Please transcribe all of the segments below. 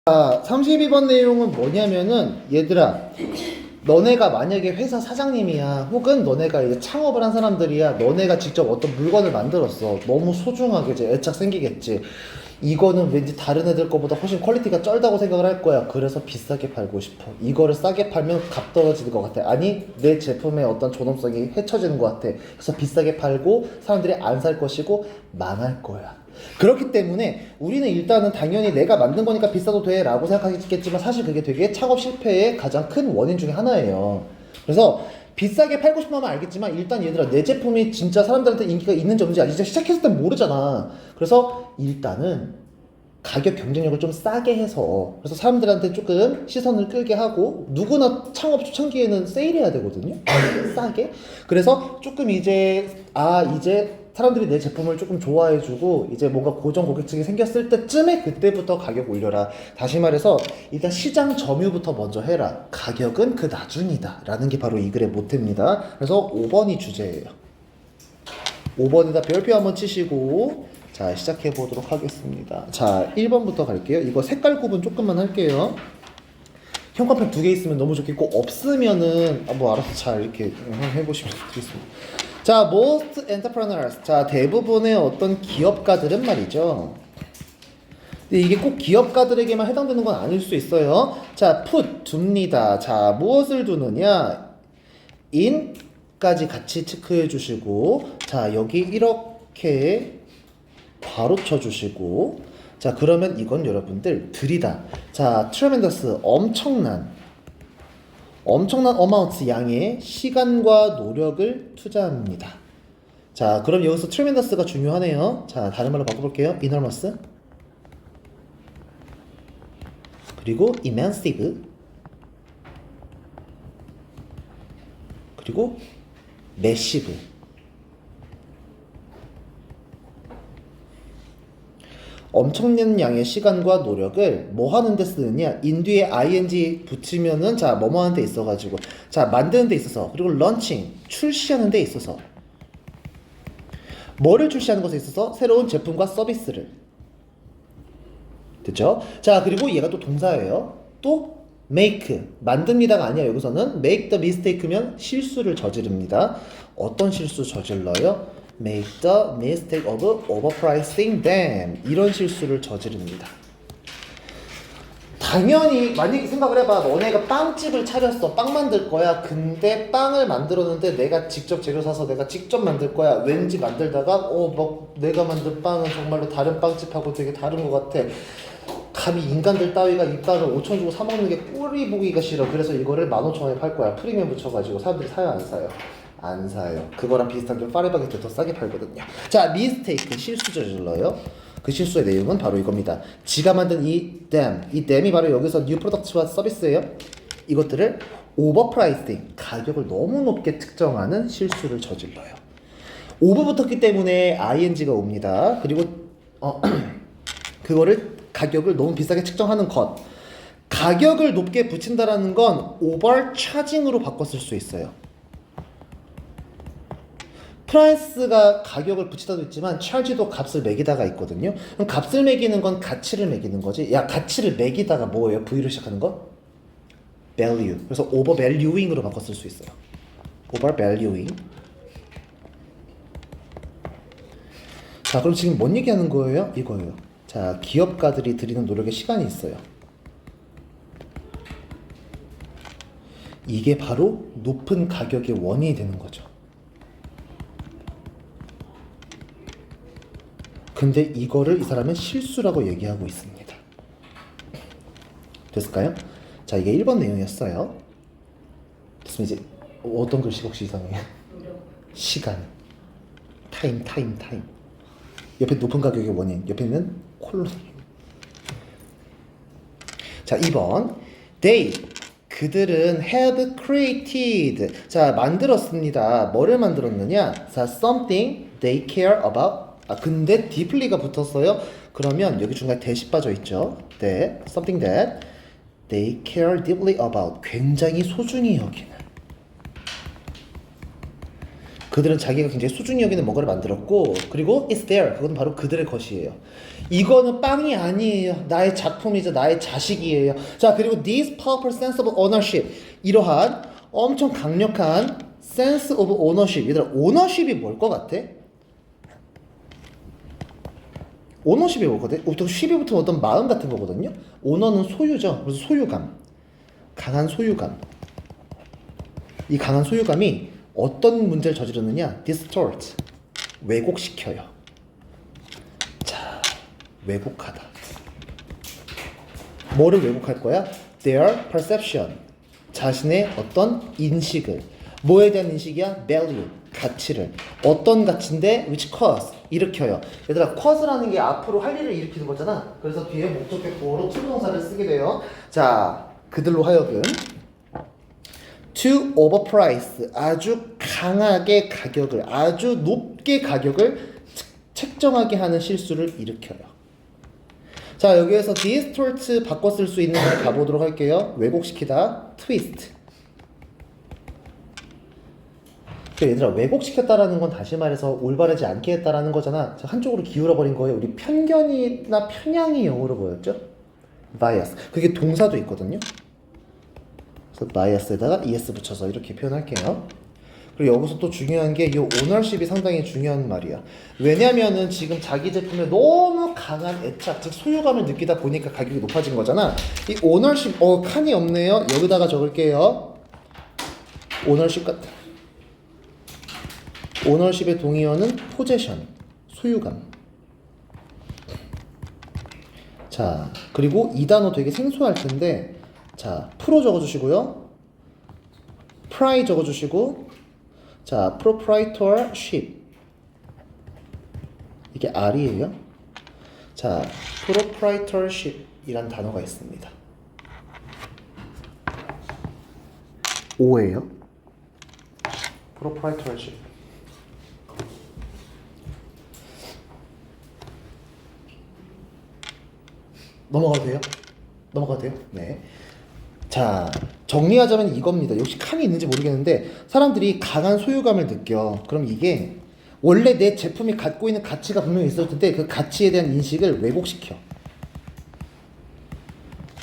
자, 32번 내용은 뭐냐면은 얘들아, 너네가 만약에 회사 사장님이야, 혹은 너네가 이제 창업을 한 사람들이야, 너네가 직접 어떤 물건을 만들었어. 너무 소중하게 이제 애착 생기겠지. 이거는 왠지 다른 애들 거보다 훨씬 퀄리티가 쩔다고 생각을 할 거야. 그래서 비싸게 팔고 싶어. 이거를 싸게 팔면 값 떨어지는 것 같아. 아니, 내 제품의 어떤 존엄성이 헤쳐지는 것 같아. 그래서 비싸게 팔고 사람들이 안 살 것이고 망할 거야. 그렇기 때문에 우리는 일단은 당연히 내가 만든 거니까 비싸도 돼 라고 생각하겠지만, 사실 그게 되게 창업 실패의 가장 큰 원인 중에 하나예요. 그래서 비싸게 팔고 싶으면 알겠지만, 일단 얘들아, 내 제품이 진짜 사람들한테 인기가 있는지 없는지 아직 진짜 시작했을 땐 모르잖아. 그래서 일단은 가격 경쟁력을 좀 싸게 해서, 그래서 사람들한테 조금 시선을 끌게 하고, 누구나 창업 초창기에는 세일해야 되거든요. 싸게. 그래서 조금 이제 이제 사람들이 내 제품을 조금 좋아해주고 이제 뭔가 고정 고객층이 생겼을 때쯤에 그때부터 가격 올려라. 다시 말해서 일단 시장 점유부터 먼저 해라. 가격은 그 나중이다 라는 게 바로 이 글의 모태입니다. 그래서 5번이 주제예요. 5번에다 별표 한번 치시고, 자, 시작해 보도록 하겠습니다. 자, 1번부터 갈게요. 이거 색깔 구분 조금만 할게요. 형광펜 2개 있으면 너무 좋겠고, 없으면은 뭐 알아서 잘 이렇게 해보시면 되겠습니다. 자, most entrepreneurs. 자, 대부분의 어떤 기업가들은 말이죠. 근데 이게 꼭 기업가들에게만 해당되는 건 아닐 수 있어요. 자, put 둡니다. 자, 무엇을 두느냐? in까지 같이 체크해 주시고, 자, 여기 이렇게 괄호 쳐 주시고, 자, 그러면 이건 여러분들 들이다. 자, tremendous 엄청난 어마운트 양의 시간과 노력을 투자합니다. 자, 그럼 여기서 tremendous가 중요하네요. 자, 다른 말로 바꿔볼게요. enormous, 그리고 immensive, 그리고 massive. 엄청난 양의 시간과 노력을 뭐 하는 데 쓰느냐? 인 뒤에 ing 붙이면은, 자, 뭐뭐 하는 데 있어가지고, 자, 만드는 데 있어서, 그리고 런칭 출시하는 데 있어서, 뭐를 출시하는 것에 있어서? 새로운 제품과 서비스를. 됐죠? 자, 그리고 얘가 또 동사예요. 또 make, 만듭니다가 아니야. 여기서는 make the mistake면 실수를 저지릅니다. 어떤 실수 저질러요? make the mistake of overpricing them. 이런 실수를 저지릅니다. 당연히 만약에 생각을 해봐. 너네가 빵집을 차렸어. 빵 만들 거야. 근데 빵을 만들었는데 내가 직접 재료 사서 내가 직접 만들 거야. 왠지 만들다가 막 내가 만든 빵은 정말로 다른 빵집하고 되게 다른 것 같아. 감히 인간들 따위가 이 빵을 5천 주고 사 먹는 게 꼴이 보기가 싫어. 그래서 이거를 15,000원에 팔 거야. 프리미엄 붙여가지고. 사람들이 사요, 안 사요? 안 사요. 그거랑 비슷한 게 파리바게트 더 싸게 팔거든요. 자, 미스테이크, 실수 저질러요. 그 실수의 내용은 바로 이겁니다. 지가 만든 이 them이 바로 여기서 뉴 프로덕트와 서비스예요. 이것들을 오버프라이싱, 가격을 너무 높게 특정하는 실수를 저질러요. 오버 붙었기 때문에 ing가 옵니다. 그리고 그거를 가격을 너무 비싸게 측정하는 것. 가격을 높게 붙인다라는 건 오버차징으로 바꿨을 수 있어요. 프라이스가 가격을 붙이다도 있지만 charge도 값을 매기다가 있거든요. 그럼 값을 매기는 건 가치를 매기는 거지. 야, 가치를 매기다가 뭐예요? V로 시작하는 거? value. 그래서 overvaluing으로 바꿨을 수 있어요. overvaluing. 자, 그럼 지금 뭔 얘기하는 거예요? 이거예요. 자, 기업가들이 들이는 노력에 시간이 있어요. 이게 바로 높은 가격의 원인이 되는 거죠. 근데 이거를 이 사람은 실수라고 얘기하고 있습니다. 됐을까요? 자, 이게 1번 내용이었어요. 됐으면 이제 어떤 글씨가 혹시 이상해요? 시간, 타임. 옆에 높은 가격의 원인, 옆에는 콜론. 자, 2번. They, 그들은 have created. 자, 만들었습니다. 뭐를 만들었느냐? 자, something they care about. 근데 deeply가 붙었어요. 그러면 여기 중간에 that이 빠져 있죠. That, something that they care deeply about. 굉장히 소중히 여기는. 그들은 자기가 굉장히 소중히 여기는 뭔가를 만들었고, 그리고 it's there. 그건 바로 그들의 것이에요. 이거는 빵이 아니에요. 나의 작품이자 나의 자식이에요. 자, 그리고 this powerful sense of ownership. 이러한 엄청 강력한 sense of ownership. 얘들아, ownership이 뭘 것 같아? 오너십이 뭐거든? 보통 쉽이 붙으면 어떤 마음 같은 거거든요. 오너는 소유죠. 그래서 소유감, 강한 소유감. 이 강한 소유감이 어떤 문제를 저지르느냐? distort, 왜곡시켜요. 자, 왜곡하다. 뭐를 왜곡할 거야? Their perception, 자신의 어떤 인식을. 뭐에 대한 인식이야? value, 가치를. 어떤 가치인데 which cause, 일으켜요. 얘들아, cause라는 게 앞으로 할 일을 일으키는 거잖아. 그래서 뒤에 목적격 보어로 투부정사를 쓰게 돼요. 자, 그들로 하여금 to overprice, 아주 강하게 가격을, 아주 높게 가격을 책정하게 하는 실수를 일으켜요. 자, 여기에서 distort 바꿔 쓸 수 있는 걸 가보도록 할게요. 왜곡시키다, twist. 얘들아, 왜곡시켰다라는 건 다시 말해서 올바르지 않게 했다라는 거잖아. 한쪽으로 기울어 버린 거예요. 우리 편견이나 편향이 영어로 뭐였죠? bias. 그게 동사도 있거든요. 그래서 bias에다가 es 붙여서 이렇게 표현할게요. 그리고 여기서 또 중요한 게 이 ownership이 상당히 중요한 말이야. 왜냐면은 지금 자기 제품에 너무 강한 애착, 즉 소유감을 느끼다 보니까 가격이 높아진 거잖아. 이 ownership, 칸이 없네요. 여기다가 적을게요. ownership 같은. 오너십의 동의어는 possession, 소유감. 자, 그리고 이 단어 되게 생소할 텐데, 자, 프로 적어주시고요. 프라이 적어주시고, 자, proprietorship. 이게 R이에요. 자, proprietorship 이란 단어가 있습니다. O예요. proprietorship. 넘어가도 돼요? 넘어가도 돼요? 네. 자, 정리하자면 이겁니다. 역시 칸이 있는지 모르겠는데 사람들이 강한 소유감을 느껴. 그럼 이게 원래 내 제품이 갖고 있는 가치가 분명히 있을 텐데 그 가치에 대한 인식을 왜곡시켜.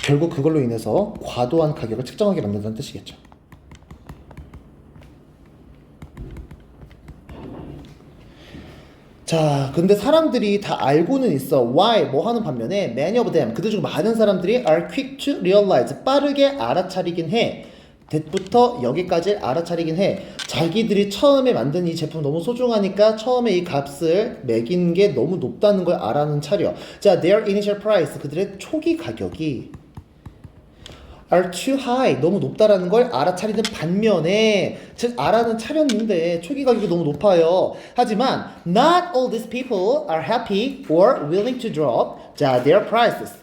결국 그걸로 인해서 과도한 가격을 측정하게 만든다는 뜻이겠죠. 자, 근데 사람들이 다 알고는 있어. Why? 뭐 하는 반면에 many of them, 그들 중 많은 사람들이 are quick to realize, 빠르게 알아차리긴 해. that부터 여기까지 알아차리긴 해. 자기들이 처음에 만든 이 제품 너무 소중하니까 처음에 이 값을 매긴 게 너무 높다는 걸 알아는 차려. 자, their initial price, 그들의 초기 가격이 are too high, 너무 높다라는 걸 알아차리는 반면에, 즉 알아는 차렸는데 초기 가격이 너무 높아요. 하지만 not all these people are happy or willing to drop 자, their prices.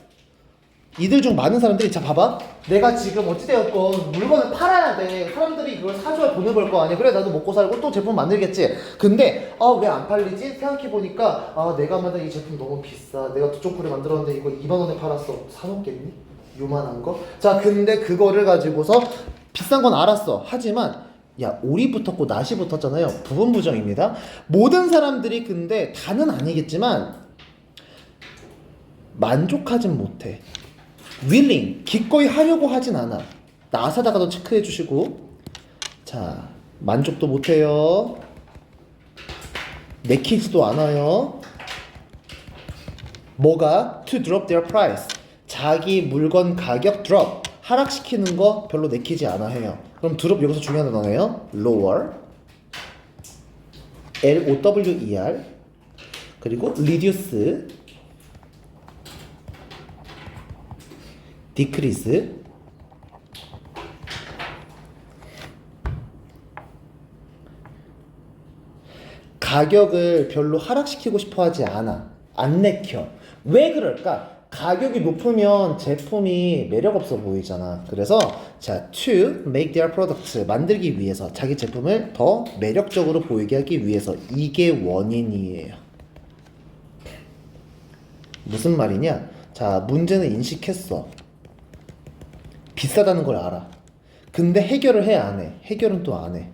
이들 중 많은 사람들이, 자 봐봐, 내가 지금 어찌되었건 물건을 팔아야 돼. 사람들이 그걸 사줘야 돈을 벌 거 아니야. 그래, 나도 먹고 살고 또 제품 만들겠지. 근데 왜 안 팔리지? 생각해보니까 내가 만든 이 제품 너무 비싸. 내가 두쪽 콜에 만들었는데 이거 2만 원에 팔았어. 사먹겠니? 요만한 거? 자, 근데 그거를 가지고서 비싼 건 알았어. 하지만 야, 오리 붙었고 낫이 붙었잖아요. 부분 부정입니다. 모든 사람들이 근데 다는 아니겠지만 만족하진 못해. willing, 기꺼이 하려고 하진 않아. 나사다가도 체크해 주시고. 자, 만족도 못해요. 내키지도 않아요. 뭐가? to drop their price, 자기 물건 가격 drop, 하락시키는 거 별로 내키지 않아 해요. 그럼 drop 여기서 중요한 단어예요. lower, L-O-W-E-R, 그리고 reduce, decrease, 가격을 별로 하락시키고 싶어 하지 않아. 안 내켜. 왜 그럴까? 가격이 높으면 제품이 매력 없어 보이잖아. 그래서 자, to make their products, 만들기 위해서 자기 제품을 더 매력적으로 보이게 하기 위해서, 이게 원인이에요. 무슨 말이냐? 자, 문제는 인식했어. 비싸다는 걸 알아. 근데 해결을 해, 안 해? 해결은 또 안 해.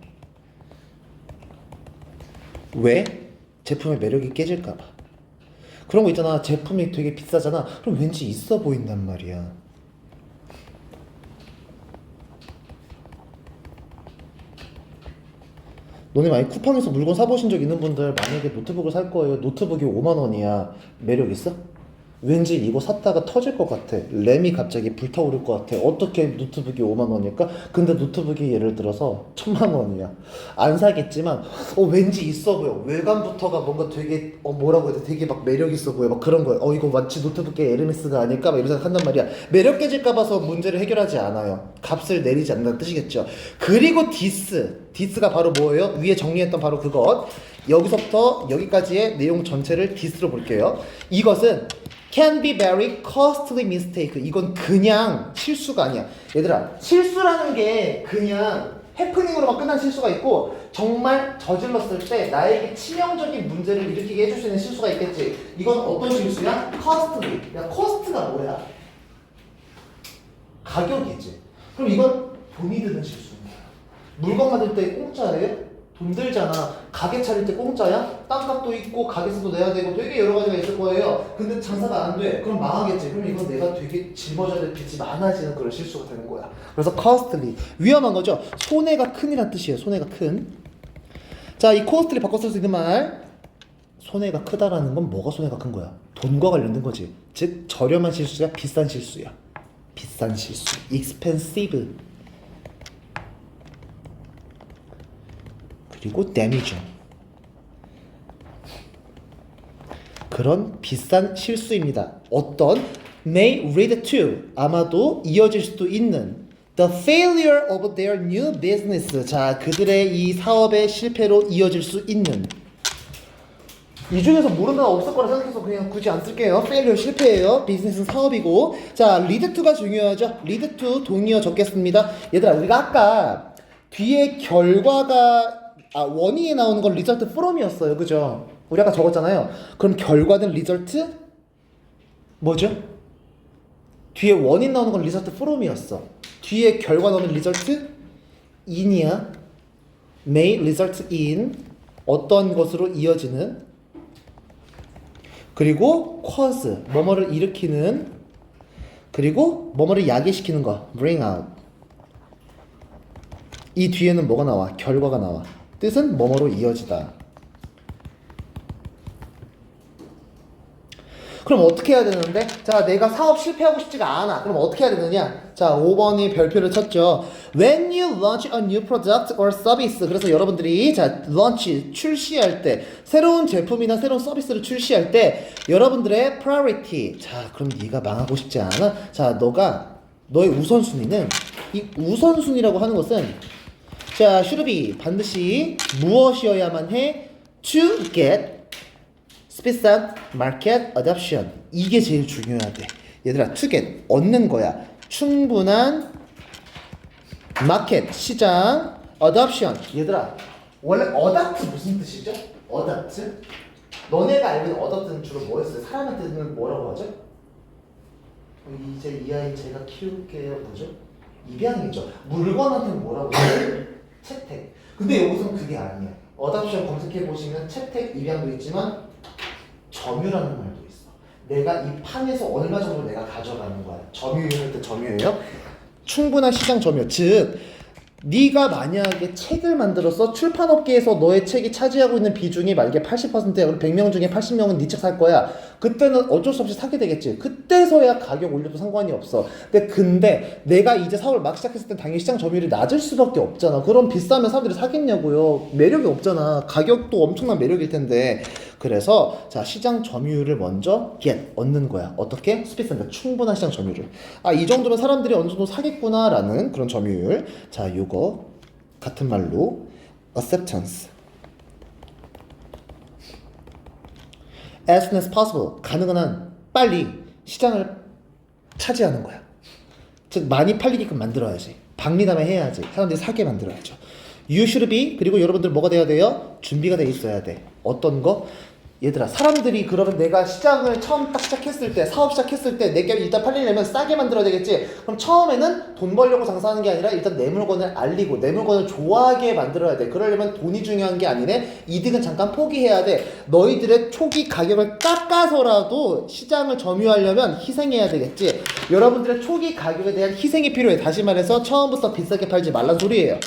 왜? 제품의 매력이 깨질까봐. 그런 거 있잖아. 제품이 되게 비싸잖아. 그럼 왠지 있어 보인단 말이야. 너네 많이 쿠팡에서 물건 사보신 적 있는 분들 만약에 노트북을 살 거예요. 노트북이 5만 원이야. 매력 있어? 왠지 이거 샀다가 터질 것 같아. 램이 갑자기 불타오를 것 같아. 어떻게 노트북이 5만 원일까? 근데 노트북이 예를 들어서 1,000만 원이야. 안 사겠지만 왠지 있어 보여. 외관부터가 뭔가 되게 뭐라고 해야 돼? 되게 막 매력 있어 보여. 막 그런 거야. 이거 마치 노트북계 에르메스가 아닐까? 막 이런 생각 한단 말이야. 매력 깨질까 봐서 문제를 해결하지 않아요. 값을 내리지 않는다는 뜻이겠죠. 그리고 디스가 바로 뭐예요? 위에 정리했던 바로 그것. 여기서부터 여기까지의 내용 전체를 디스로 볼게요. 이것은 can be very costly mistake. 이건 그냥 실수가 아니야. 얘들아, 실수라는 게 그냥 해프닝으로만 끝난 실수가 있고 정말 저질렀을 때 나에게 치명적인 문제를 일으키게 해줄 수 있는 실수가 있겠지. 이건 어떤 실수야? costly. 야, cost가 뭐야? 가격이지. 그럼 이건 돈이 드는 실수입니다. 물건 받을 때 공짜예요? 돈 들잖아. 가게 차릴 때 공짜야? 땅값도 있고 가게세도 내야 되고 되게 여러 가지가 있을 거예요. 근데 장사가 안 돼. 그럼 망하겠지. 그럼 이건 내가 되게 짊어져야 될 빚이 많아지는 그런 실수가 되는 거야. 그래서 costly. 위험한 거죠. 손해가 큰이란 뜻이에요. 손해가 큰. 자, 이 costly 바꿔 쓸 수 있는 말. 손해가 크다라는 건 뭐가 손해가 큰 거야? 돈과 관련된 거지. 즉 저렴한 실수야, 비싼 실수야. 비싼 실수. expensive. 그리고 damage. 그런 비싼 실수입니다. 어떤 may lead to 아마도 이어질 수도 있는 the failure of their new business. 자, 그들의 이 사업의 실패로 이어질 수 있는. 이 중에서 모르는 거 없을 거라 생각해서 그냥 굳이 안 쓸게요. failure 실패예요. 비즈니스는 사업이고. 자, lead to가 중요하죠. lead to 동의어 적겠습니다. 얘들아, 우리가 아까 뒤에 결과가 원인이 나오는 건 result from이었어요. 그죠? 우리 아까 적었잖아요. 그럼 결과는 result 뭐죠? 뒤에 원인 나오는 건 result from이었어. 뒤에 결과 나오는 result in이야. may result in 어떤 것으로 이어지는. 그리고 cause 뭐뭐를 일으키는. 그리고 뭐뭐를 야기시키는 거 bring out. 이 뒤에는 뭐가 나와? 결과가 나와. 뜻은 뭐뭐로 이어지다. 그럼 어떻게 해야 되는데? 자, 내가 사업 실패하고 싶지가 않아. 그럼 어떻게 해야 되느냐? 자, 5번이 별표를 쳤죠. When you launch a new product or service. 그래서 여러분들이 자, launch 출시할 때 새로운 제품이나 새로운 서비스를 출시할 때 여러분들의 priority. 자, 그럼 네가 망하고 싶지 않아? 자, 너의 우선순위는 이 우선순위라고 하는 것은 자, should be 반드시 무엇이어야만 해? To get sufficient market adoption. 이게 제일 중요하대. 얘들아, to get 얻는 거야. 충분한 마켓 시장 adoption. 얘들아, 원래 adopt 무슨 뜻이죠? adopt? 너네가 알고 있는 adopt는 주로 뭐였어요? 사람한테는 뭐라고 하죠? 이제 이 아이 제가 키울게요. 뭐죠? 입양이죠. 물건한테는 뭐라고 해요? 채택. 근데 여기서는 그게 아니야. 어답션 검색해 보시면 채택, 입양도 있지만 점유라는 말도 있어. 내가 이 판에서 얼마 정도 내가 가져가는 거야. 점유할 때 점유예요. 충분한 시장 점유. 즉 네가 만약에 책을 만들어서 출판업계에서 너의 책이 차지하고 있는 비중이 만약에 80%야. 그럼 100명 중에 80명은 네 책 살 거야. 그때는 어쩔 수 없이 사게 되겠지. 그때서야 가격 올려도 상관이 없어. 근데 내가 이제 사업을 막 시작했을 땐 당연히 시장 점유율이 낮을 수밖에 없잖아. 그럼 비싸면 사람들이 사겠냐고요. 매력이 없잖아. 가격도 엄청난 매력일 텐데. 그래서 자, 시장 점유율을 먼저 얻는 거야. 어떻게? 스피스한다. 충분한 시장 점유율. 이 정도면 사람들이 어느 정도 사겠구나라는 그런 점유율. 자, 요거 같은 말로 acceptance. As soon as possible. 가능한 한 빨리 시장을 차지하는 거야. 즉 많이 팔리게끔 만들어야지. 박리담회 해야지. 사람들이 사게 만들어야죠. You should be. 그리고 여러분들 뭐가 돼야 돼요? 준비가 돼 있어야 돼. 어떤 거? 얘들아, 사람들이 그러면 내가 시장을 처음 딱 시작했을 때, 사업 시작했을 때 내게 일단 팔리려면 싸게 만들어야 되겠지. 그럼 처음에는 돈 벌려고 장사하는 게 아니라 일단 내 물건을 알리고 내 물건을 좋아하게 만들어야 돼. 그러려면 돈이 중요한 게 아니네. 이득은 잠깐 포기해야 돼. 너희들의 초기 가격을 깎아서라도 시장을 점유하려면 희생해야 되겠지. 여러분들의 초기 가격에 대한 희생이 필요해. 다시 말해서 처음부터 비싸게 팔지 말란 소리예요.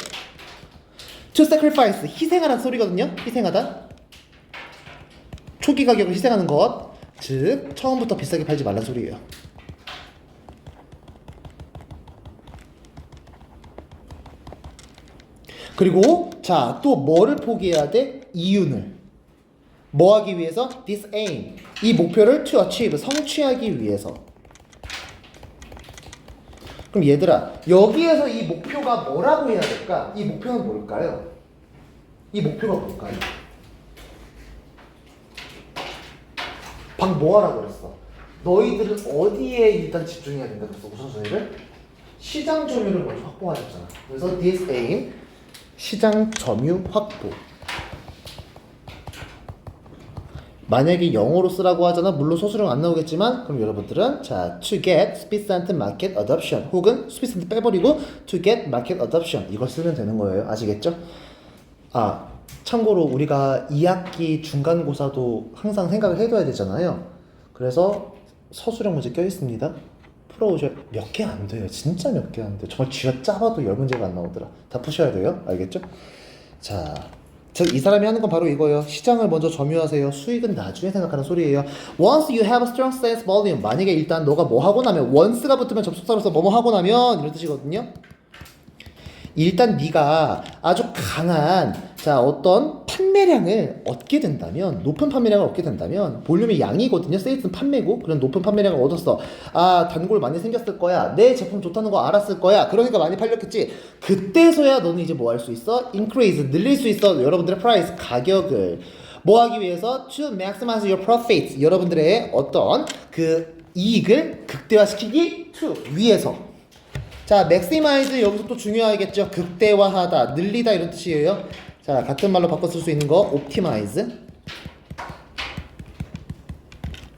To sacrifice, 희생하라는 소리거든요. 희생하다. 초기 가격을 희생하는 것, 즉 처음부터 비싸게 팔지 말란 소리예요. 그리고 자, 또 뭐를 포기해야 돼? 이윤을. 뭐 하기 위해서? This aim. 이 목표를 to achieve, 성취하기 위해서. 그럼 얘들아, 여기에서 이 목표가 뭐라고 해야 될까? 이 목표는 뭘까요? 이 목표가 뭘까요? 방금 뭐 하라고 그랬어? 너희들은 어디에 일단 집중해야 된다 그랬어? 우선순위를? 시장 점유를 먼저 확보하셨잖아. 그래서 this aim, 시장 점유 확보. 만약에 영어로 쓰라고 하잖아. 물론 소수령 안 나오겠지만, 그럼 여러분들은 자, to get sufficient market adoption 혹은 sufficient 빼버리고 to get market adoption 이걸 쓰면 되는 거예요. 아시겠죠? 아, 참고로 우리가 2학기 중간고사도 항상 생각을 해둬야 되잖아요. 그래서 서술형 문제 껴있습니다. 풀어오셔야 몇 개 안 돼요. 진짜 몇 개 안 돼요. 정말 쥐가 짜봐도 10문제가 안 나오더라. 다 푸셔야 돼요. 알겠죠? 자, 이 사람이 하는 건 바로 이거예요. 시장을 먼저 점유하세요. 수익은 나중에 생각하는 소리예요. Once you have a strong sales volume. 만약에 일단 너가 뭐 하고 나면 once가 붙으면 접속사로서 뭐뭐 하고 나면 이런 뜻이거든요. 일단 네가 아주 강한 자 어떤 판매량을 얻게 된다면 높은 판매량을 얻게 된다면 볼륨이 양이거든요. 세일즈는 판매고 그런 높은 판매량을 얻었어. 아 단골 많이 생겼을 거야. 내 제품 좋다는 거 알았을 거야. 그러니까 많이 팔렸겠지. 그때서야 너는 이제 뭐 할 수 있어? increase 늘릴 수 있어. 여러분들의 price 가격을 뭐 하기 위해서 to maximize your profits 여러분들의 어떤 그 이익을 극대화시키기 to 위해서 자, maximize 여기서 또 중요하겠죠. 극대화하다, 늘리다 이런 뜻이에요. 자, 같은 말로 바꿔 쓸 수 있는 거 optimize,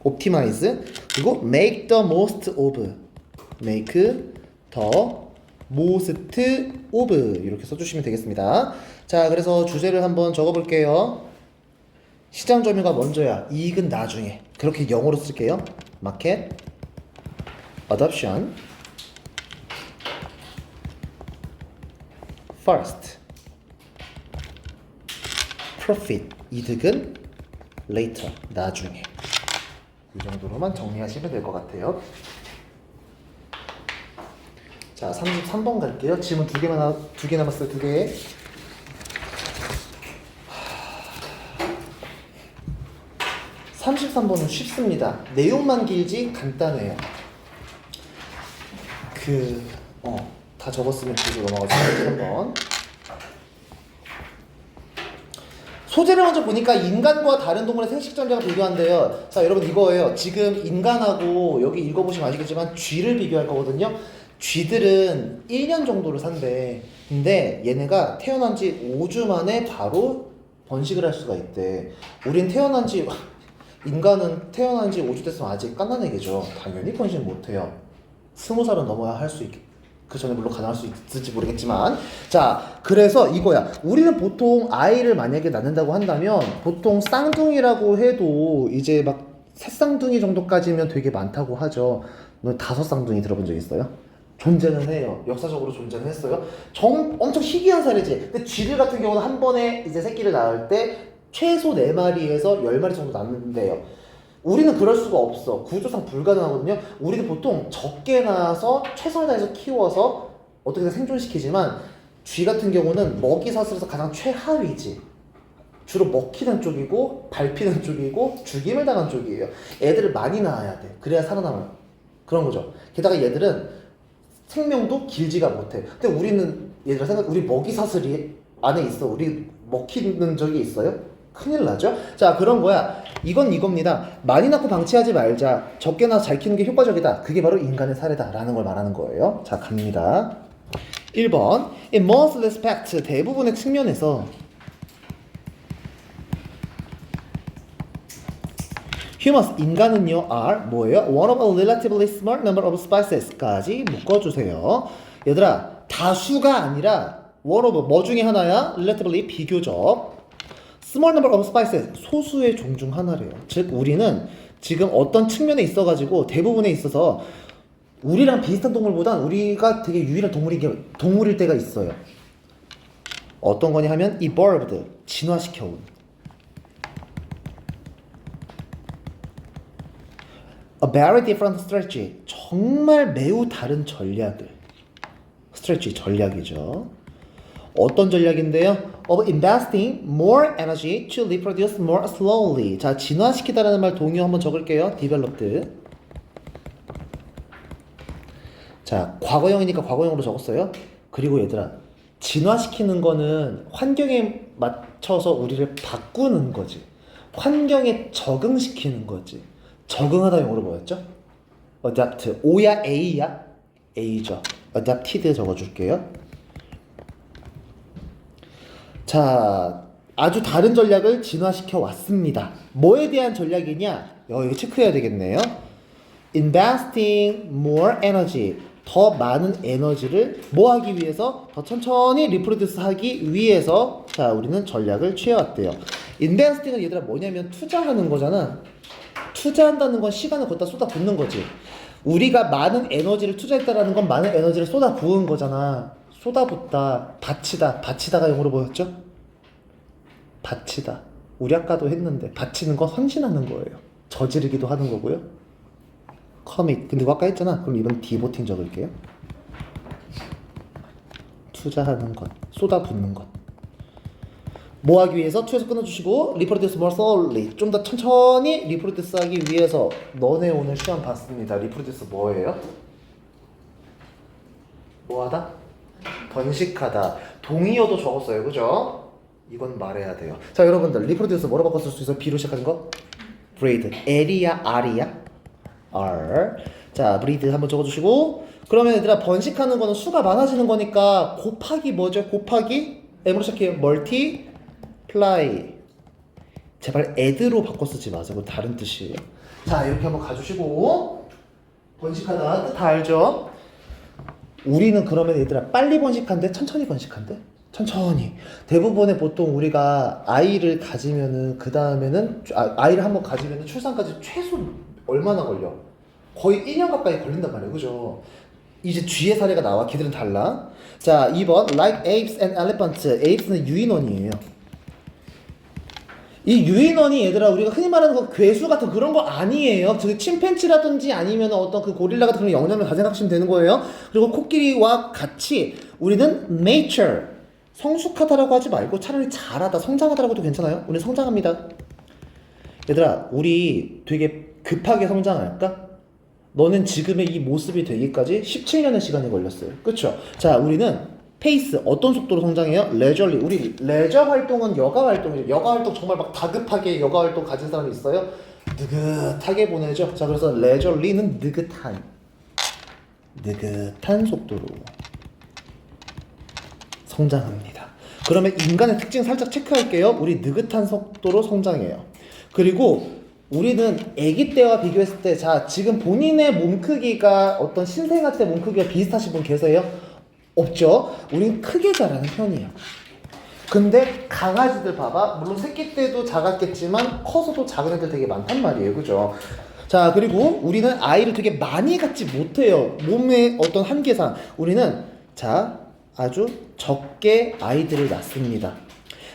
optimize 그리고 make the most of, make the most of 이렇게 써주시면 되겠습니다. 자, 그래서 주제를 한번 적어볼게요. 시장 점유가 먼저야, 이익은 나중에. 그렇게 영어로 쓸게요. market adoption first, profit, 이득은 later, 나중에. 이 정도로만 정리하시면 될 것 같아요. 자, 33번 갈게요. 질문 두 개 남았어요. 두 개. 하... 33번은 쉽습니다. 내용만 길지 간단해요. 다 적었으면 뒤로 넘어가서 33번. 소재를 먼저 보니까 인간과 다른 동물의 생식 전략을 비교한대요. 자, 여러분 이거예요. 지금 인간하고 여기 읽어보시면 아시겠지만 쥐를 비교할 거거든요. 쥐들은 1년 정도를 산대. 근데 얘네가 태어난 지 5주 만에 바로 번식을 할 수가 있대. 인간은 태어난 지 5주 됐으면 아직 갓난애기죠. 당연히 번식 못해요. 20살은 넘어야 할 수 있겠. 그 전에 물론 가능할 수 있을지 모르겠지만 자 그래서 이거야. 우리는 보통 아이를 만약에 낳는다고 한다면 보통 쌍둥이라고 해도 이제 막 새쌍둥이 정도까지면 되게 많다고 하죠. 너 5쌍둥이 들어본 적 있어요? 존재는 해요. 역사적으로 존재는 했어요. 엄청 희귀한 사례지. 근데 쥐들 같은 경우는 한 번에 이제 새끼를 낳을 때 최소 4마리에서 10마리 정도 낳는데요. 우리는 그럴 수가 없어. 구조상 불가능하거든요. 우리는 보통 적게 낳아서 최선을 다해서 키워서 어떻게든 생존시키지만 쥐 같은 경우는 먹이 사슬에서 가장 최하위지. 주로 먹히는 쪽이고 밟히는 쪽이고 죽임을 당한 쪽이에요. 애들을 많이 낳아야 돼. 그래야 살아남아요. 그런 거죠. 게다가 얘들은 생명도 길지가 못해. 근데 우리는 얘들아 우리 먹이 사슬이 안에 있어. 우리 먹히는 적이 있어요? 큰일 나죠? 자, 그런 거야. 이건 이겁니다. 많이 낳고 방치하지 말자. 적게 낳아서 잘 키우는 게 효과적이다. 그게 바로 인간의 사례다. 라는 걸 말하는 거예요. 자, 갑니다. 1번. In most respects, 대부분의 측면에서 Humans, 인간은요, are 뭐예요? One of a relatively small number of spices까지 묶어주세요. 얘들아, 다수가 아니라 one of 뭐 중에 하나야? Relatively 비교적. Small number of spices, 소수의 종 중 하나래요. 즉, 우리는 지금 어떤 측면에 있어가지고 대부분에 있어서 우리랑 비슷한 동물보단 우리가 되게 유일한 동물일 때가 있어요. 어떤 거냐 하면 evolved, 진화시켜온. A very different strategy, 정말 매우 다른 전략을. strategy, 전략이죠. 어떤 전략인데요? Of investing more energy to reproduce more slowly. 자, 진화시키다라는 말 동요 한번 적을게요. developed. 자, 과거형이니까 과거형으로 적었어요. 그리고 얘들아, 진화시키는 거는 환경에 맞춰서 우리를 바꾸는 거지. 환경에 적응시키는 거지. 적응하다 용어로 뭐였죠? adapt. O야 A야? A죠. adapted 적어줄게요. 자, 아주 다른 전략을 진화시켜 왔습니다. 뭐에 대한 전략이냐? 이거 체크해야 되겠네요. Investing more energy. 더 많은 에너지를 뭐 하기 위해서? 더 천천히 리프로듀스 하기 위해서 자, 우리는 전략을 취해왔대요. Investing은 얘들아 뭐냐면 투자하는 거잖아. 투자한다는 건 시간을 걷다 쏟아붓는 거지. 우리가 많은 에너지를 투자했다라는 건 많은 에너지를 쏟아부은 거잖아. 쏟아붓다, 바치다가 영어로 뭐였죠? 바치다. 우리 아까도 했는데 바치는 건 헌신하는 거예요. 저지르기도 하는 거고요. commit. 근데 아까 했잖아. 그럼 이번 devoting 적을게요. 투자하는 것, 쏟아붓는 것. 뭐 하기 위해서? 2에서 끊어주시고 reproduce more slowly. 좀 더 천천히 reproduce 하기 위해서. 너네 오늘 시험 봤습니다. reproduce 뭐예요? 뭐하다? 번식하다. 동의어도 적었어요. 그죠? 이건 말해야 돼요. 자, 여러분들 reproduce 뭐로 바꿔 쓸 수 있어요? B로 시작하는 거? breed. L이야? R이야? R. 자, breed 한번 적어주시고. 그러면 얘들아, 번식하는 거는 수가 많아지는 거니까 곱하기 뭐죠? 곱하기 M으로 시작해요. multiply. 제발 add로 바꿔 쓰지 마세요. 그건 다른 뜻이에요. 자, 이렇게 한번 가주시고. 번식하다 뜻 다 알죠? 우리는 그러면 얘들아 빨리 번식한대? 천천히 번식한대? 천천히. 대부분의 보통 우리가 아이를 가지면은 그 다음에는 아이를 한번 가지면은 출산까지 최소 얼마나 걸려? 거의 1년 가까이 걸린단 말이에요. 그죠? 이제 뒤에 사례가 나와. 걔들은 달라. 자, 2번 like apes and elephants. apes는 유인원이에요. 이 유인원이 얘들아 우리가 흔히 말하는 거 괴수 같은 그런 거 아니에요. 즉 침팬지라든지 아니면 어떤 그 고릴라 같은 그런 영향을 가진 학시면 되는 거예요. 그리고 코끼리와 같이 우리는 nature 성숙하다라고 하지 말고 차라리 잘하다 성장하다라고도 괜찮아요. 우리 성장합니다. 얘들아 우리 되게 급하게 성장할까? 너는 지금의 이 모습이 되기까지 17년의 시간이 걸렸어요. 그쵸? 자, 우리는 페이스 어떤 속도로 성장해요? 레저리. 우리 레저 활동은 여가 활동이에요. 여가 활동 정말 막 다급하게 여가 활동 가진 사람이 있어요? 느긋하게 보내죠. 자, 그래서 레저리는 느긋한 속도로 성장합니다. 그러면 인간의 특징 살짝 체크할게요. 우리 느긋한 속도로 성장해요. 그리고 우리는 아기 때와 비교했을 때, 자, 지금 본인의 몸 크기가 어떤 신생아 때 몸 크기가 비슷하신 분 계세요? 없죠? 우린 크게 자라는 편이에요. 근데 강아지들 봐봐. 물론 새끼 때도 작았겠지만 커서도 작은 애들 되게 많단 말이에요. 그죠? 자, 그리고 우리는 아이를 되게 많이 갖지 못해요. 몸의 어떤 한계상. 우리는 자, 아주 적게 아이들을 낳습니다.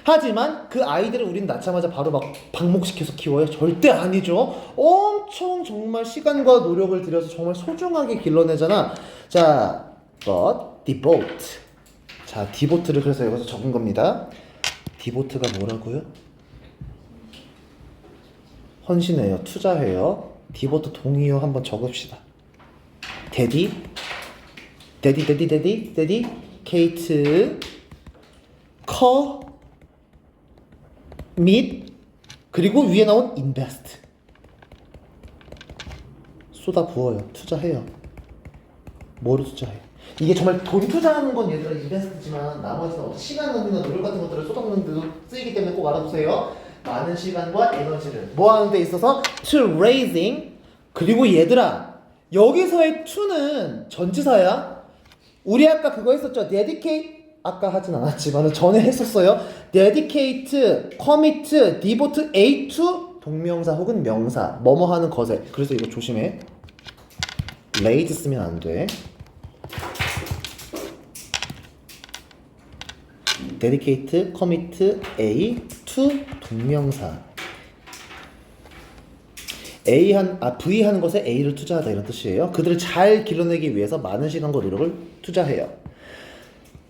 하지만 그 아이들을 우리는 낳자마자 바로 막 방목시켜서 키워요? 절대 아니죠. 엄청 정말 시간과 노력을 들여서 정말 소중하게 길러내잖아. 자, but devote. 자, devote를 그래서 여기서 적은 겁니다. devote가 뭐라고요? 헌신해요. 투자해요. devote 동의어 한번 적읍시다. dedicate, commit, 그리고 위에 나온 invest. 쏟아부어요. 투자해요. 뭐로 투자해요? 이게 정말 돈 투자하는 건 얘들아 인베스트지만 나머지는 어떤 시간이나 노력 같은 것들을 쏟아붓는 데도 쓰이기 때문에 꼭 알아두세요. 많은 시간과 에너지를 뭐 하는 데 있어서 to raising. 그리고 얘들아 여기서의 to는 전치사야. 우리 아까 그거 했었죠. dedicate 아까 하진 않았지만 전에 했었어요. dedicate, commit, devote a to 동명사 혹은 명사 뭐뭐 하는 것에. 그래서 이거 조심해. raise 쓰면 안 돼. dedicate, commit, a to 동명사. V 하는 것에 A를 투자하다 이런 뜻이에요. 그들을 잘 길러내기 위해서 많은 시간과 노력을 투자해요.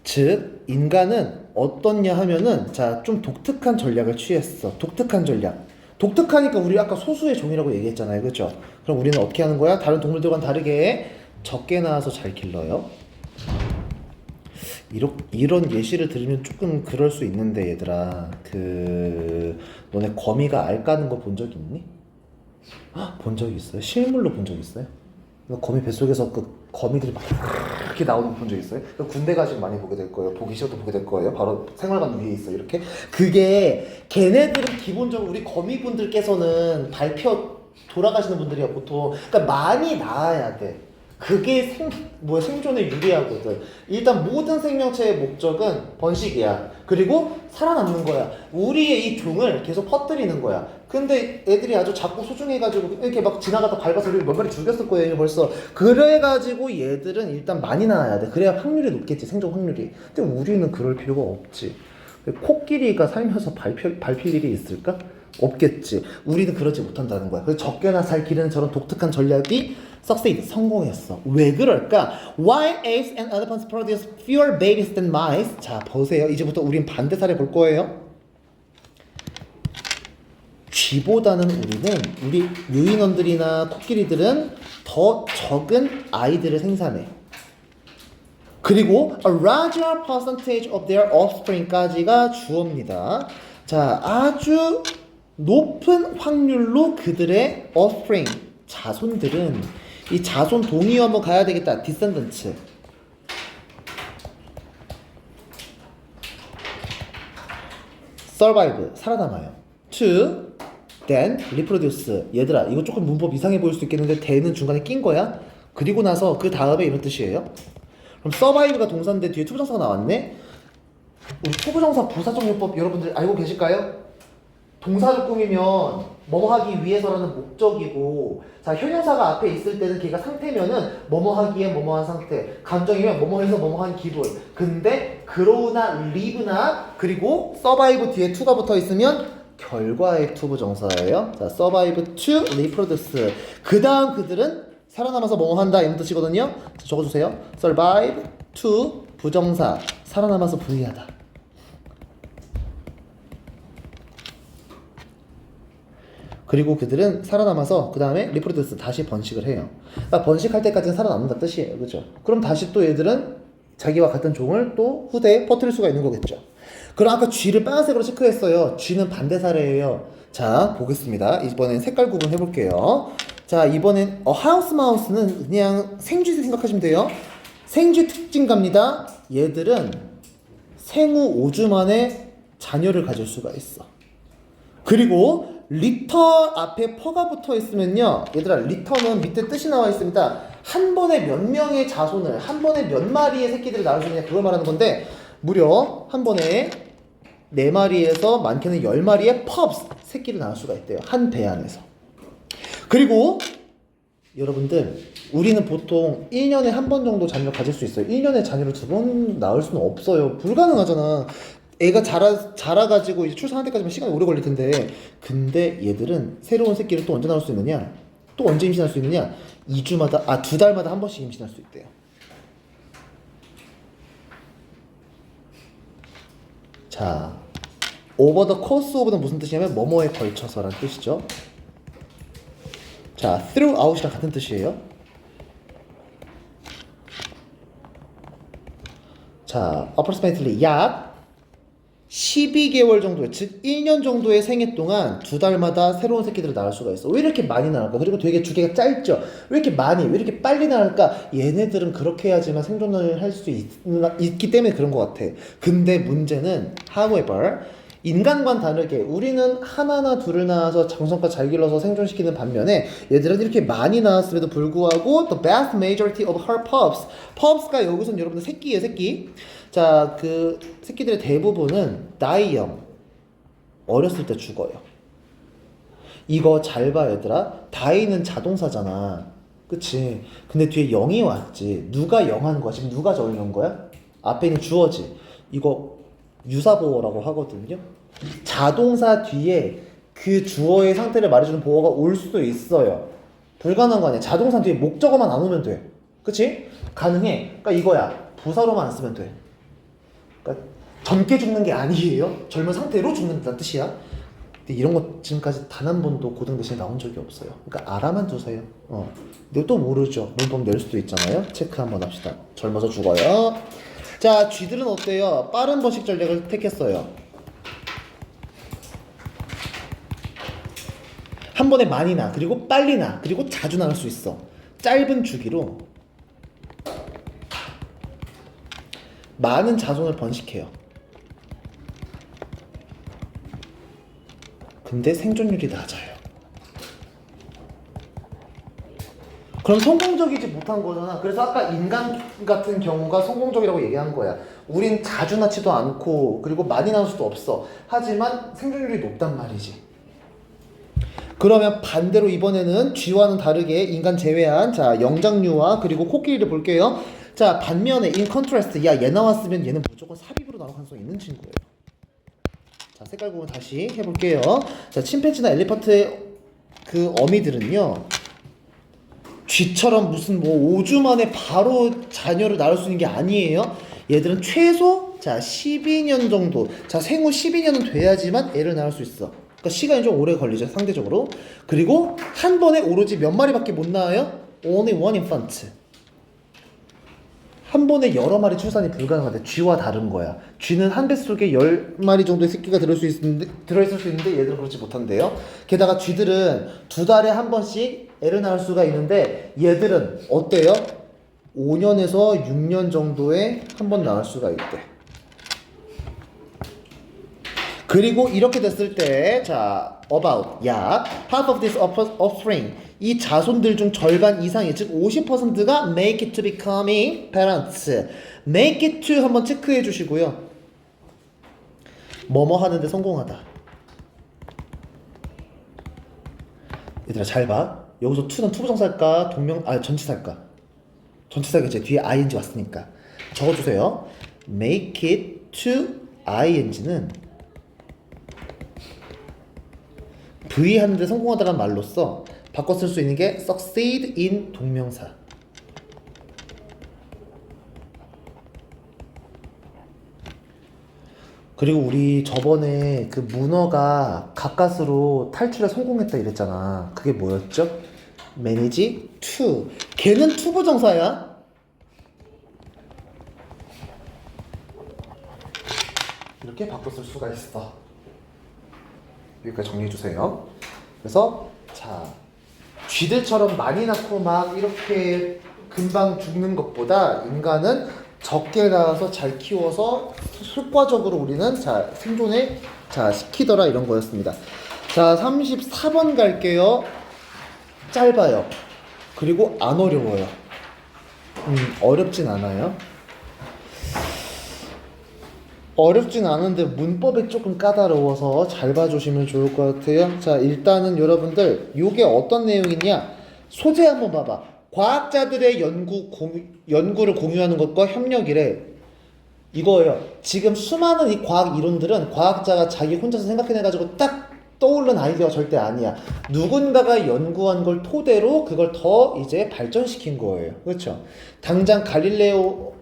즉 인간은 어떻냐 하면은 자 좀 독특한 전략을 취했어. 독특한 전략. 독특하니까 우리 아까 소수의 종이라고 얘기했잖아요. 그렇죠? 그럼 우리는 어떻게 하는 거야? 다른 동물들과는 다르게 적게 낳아서 잘 길러요. 이런 예시를 들으면 조금 그럴 수 있는데 얘들아 너네 거미가 알 까는 거 본 적 있니? 본 적이 있어요? 실물로 본 적 있어요? 거미 뱃속에서 그 거미들이 막 이렇게 나오는 거 본 적 있어요? 군대 가시면 많이 보게 될 거예요. 보기 싫어도 보게 될 거예요. 바로 생활관 위에 있어 이렇게. 그게 걔네들은 기본적으로 우리 거미분들께서는 밟혀 돌아가시는 분들이야 보통. 그러니까 많이 낳아야 돼. 그게 생존에 유리하거든. 일단 모든 생명체의 목적은 번식이야. 그리고 살아남는 거야. 우리의 이 종을 계속 퍼뜨리는 거야. 근데 애들이 아주 작고 소중해가지고 이렇게 막 지나가다 밟아서 우리 몇 마리 죽였을 거예요 벌써. 그래가지고 얘들은 일단 많이 낳아야 돼. 그래야 확률이 높겠지, 생존 확률이. 근데 우리는 그럴 필요가 없지. 코끼리가 살면서 밟힐 일이 있을까? 없겠지. 우리는 그러지 못한다는 거야. 그래서 적게나 잘 기르는 저런 독특한 전략이 succeed, 성공했어. 왜 그럴까? Why apes and elephants produce fewer babies than mice? 자, 보세요. 이제부터 우린 반대 사례 볼 거예요. 쥐보다는 우리 유인원들이나 코끼리들은 더 적은 아이들을 생산해. 그리고 a larger percentage of their offspring까지가 주어입니다. 자, 아주 높은 확률로 그들의 offspring, 자손들은 이 자손 동의어 한번 가야 되겠다. descendants. survive, 살아남아요. to, then, reproduce. 얘들아, 이거 조금 문법 이상해 보일 수 있겠는데 then은 중간에 낀 거야. 그리고 나서 그 다음에 이런 뜻이에요. 그럼 survive가 동사인데 뒤에 투부정사가 나왔네. 우리 투부정사 부사적용법 여러분들 알고 계실까요? 동사를 꾸미면 뭐뭐 하기 위해서라는 목적이고, 자 형용사가 앞에 있을 때는 걔가 상태면은 뭐뭐 하기에 뭐뭐한 상태, 감정이면 뭐뭐해서 뭐뭐한 기분. 근데 grow나 live나 그리고 survive 뒤에 to가 붙어 있으면 결과의 투부정사예요. 자 survive to reproduce. 그 다음 그들은 살아남아서 뭐뭐 한다 이런 뜻이거든요. 자, 적어주세요. survive to 부정사, 살아남아서 부위하다. 그리고 그들은 살아남아서 그 다음에 리프로듀스 다시 번식을 해요. 그러니까 번식할 때까지는 살아남는다 뜻이에요. 그죠? 그럼 다시 또 얘들은 자기와 같은 종을 또 후대에 퍼뜨릴 수가 있는 거겠죠. 그럼 아까 쥐를 빨간색으로 체크했어요. 쥐는 반대 사례예요. 자 보겠습니다. 이번엔 색깔 구분 해볼게요. 자 이번엔 하우스 마우스는 그냥 생쥐 생각하시면 돼요. 생쥐 특징갑니다. 얘들은 생후 5주 만에 자녀를 가질 수가 있어. 그리고 리터 앞에 퍼가 붙어 있으면요, 얘들아 리터는 밑에 뜻이 나와 있습니다. 한 번에 몇 명의 자손을, 한 번에 몇 마리의 새끼들을 낳을 수 있냐 그걸 말하는 건데, 무려 한 번에 4마리에서 많게는 10마리의 펍스 새끼를 낳을 수가 있대요. 한 배 안에서. 그리고 여러분들 우리는 보통 1년에 한 번 정도 자녀를 가질 수 있어요. 1년에 자녀를 2번 낳을 수는 없어요. 불가능하잖아. 애가 자라가지고 이제 출산할 때까지만 시간이 오래 걸릴 텐데, 근데 얘들은 새로운 새끼를 또 언제 낳을 수 있느냐? 또 언제 임신할 수 있느냐? 2주마다, 2달마다 한 번씩 임신할 수 있대요. 자, over the course of는 무슨 뜻이냐면 뭐뭐에 걸쳐서라는 뜻이죠. 자, throughout이랑 같은 뜻이에요. 자, approximately 약 12개월 정도, 즉 1년 정도의 생애 동안 2달마다 새로운 새끼들을 낳을 수가 있어. 왜 이렇게 많이 낳을까? 그리고 되게 주기가 짧죠? 왜 이렇게 많이, 왜 이렇게 빨리 낳을까? 얘네들은 그렇게 해야지만 생존을 할 수 있기 때문에 그런 것 같아. 근데 문제는 however, 인간과는 다르게 우리는 하나나 둘을 낳아서 정성껏 잘 길러서 생존시키는 반면에 얘들은 이렇게 많이 낳았음에도 불구하고 the vast majority of her pups. pups가 여기서는 여러분들 새끼예요, 새끼. 자, 그 새끼들의 대부분은 die young. 어렸을 때 죽어요. 이거 잘 봐, 얘들아. die는 자동사잖아. 그치? 근데 뒤에 영이 왔지. 누가 영한 거야? 지금 누가 정한 거야? 앞에 있는 주어지. 이거 유사보어라고 하거든요. 자동사 뒤에 그 주어의 상태를 말해주는 보어가 올 수도 있어요. 불가능한 거 아니야. 자동사 뒤에 목적어만 안 오면 돼. 그치? 가능해. 그러니까 이거야. 부사로만 안 쓰면 돼. 그러니까 젊게 죽는 게 아니에요. 젊은 상태로 죽는다는 뜻이야. 근데 이런 거 지금까지 단 한 번도 고등 대신에 나온 적이 없어요. 그러니까 알아만 두세요. 근데 또 모르죠. 문법 낼 수도 있잖아요. 체크 한번 합시다. 젊어서 죽어요. 자, 쥐들은 어때요? 빠른 번식 전략을 택했어요. 한 번에 많이 나, 그리고 빨리 나, 그리고 자주 나올 수 있어. 짧은 주기로 많은 자손을 번식해요. 근데 생존율이 낮아요. 그럼 성공적이지 못한 거잖아. 그래서 아까 인간 같은 경우가 성공적이라고 얘기한 거야. 우린 자주 낳지도 않고 그리고 많이 낳을 수도 없어. 하지만 생존율이 높단 말이지. 그러면 반대로 이번에는 쥐와는 다르게 인간 제외한 자 영장류와 그리고 코끼리를 볼게요. 자, 반면에 in contrast, 야, 얘 나왔으면 얘는 무조건 삽입으로 나올 가능성이 있는 친구예요. 자, 색깔 구분 다시 해볼게요. 자, 침팬지나 엘리펀트의 그 어미들은요, 쥐처럼 무슨 뭐 5주 만에 바로 자녀를 낳을 수 있는 게 아니에요. 얘들은 최소 자 12년 정도, 자 생후 12년은 돼야지만 애를 낳을 수 있어. 그러니까 시간이 좀 오래 걸리죠, 상대적으로. 그리고 한 번에 오로지 몇 마리밖에 못 낳아요? Only one infant. 한 번에 여러 마리 출산이 불가능하대. 쥐와 다른 거야. 쥐는 한 뱃속에 10마리 정도의 새끼가 들어있을 수 있는데 얘들은 그렇지 못한대요. 게다가 쥐들은 2달에 한 번씩 애를 낳을 수가 있는데 얘들은 어때요? 5년에서 6년 정도에 한 번 낳을 수가 있대. 그리고 이렇게 됐을 때, 자, about, 약 half of this offspring, 이 자손들 중 절반 이상이, 즉 50%가 make it to becoming parents. make it to 한번 체크해 주시고요. 뭐뭐 하는데 성공하다. 얘들아 잘 봐. 여기서 to는 투부정사일까 전치사일까? 전치사겠지. 뒤에 ing 왔으니까 적어주세요. make it to ing는 V 하는데 성공하다라는 말로써 바꿔 쓸 수 있는 게 succeed in 동명사. 그리고 우리 저번에 그 문어가 가까스로 탈출에 성공했다 이랬잖아. 그게 뭐였죠? manage to. 걔는 투부정사야. 이렇게 바꿔 쓸 수가 있어. 여기까지 정리해주세요. 그래서 자, 쥐들처럼 많이 낳고 막 이렇게 금방 죽는 것보다 인간은 적게 낳아서 잘 키워서 효과적으로 우리는 자 생존에 자 시키더라, 이런 거였습니다. 자, 34번 갈게요. 짧아요. 그리고 안 어려워요. 어렵진 않아요. 어렵진 않은데 문법이 조금 까다로워서 잘 봐주시면 좋을 것 같아요. 자, 일단은 여러분들 요게 어떤 내용이냐, 소재 한번 봐봐. 과학자들의 연구를 공유하는 것과 협력이래. 이거예요. 지금 수많은 이 과학 이론들은 과학자가 자기 혼자서 생각해내가지고 딱 떠오른 아이디어가 절대 아니야. 누군가가 연구한 걸 토대로 그걸 더 이제 발전시킨 거예요. 그렇죠? 당장 갈릴레오야?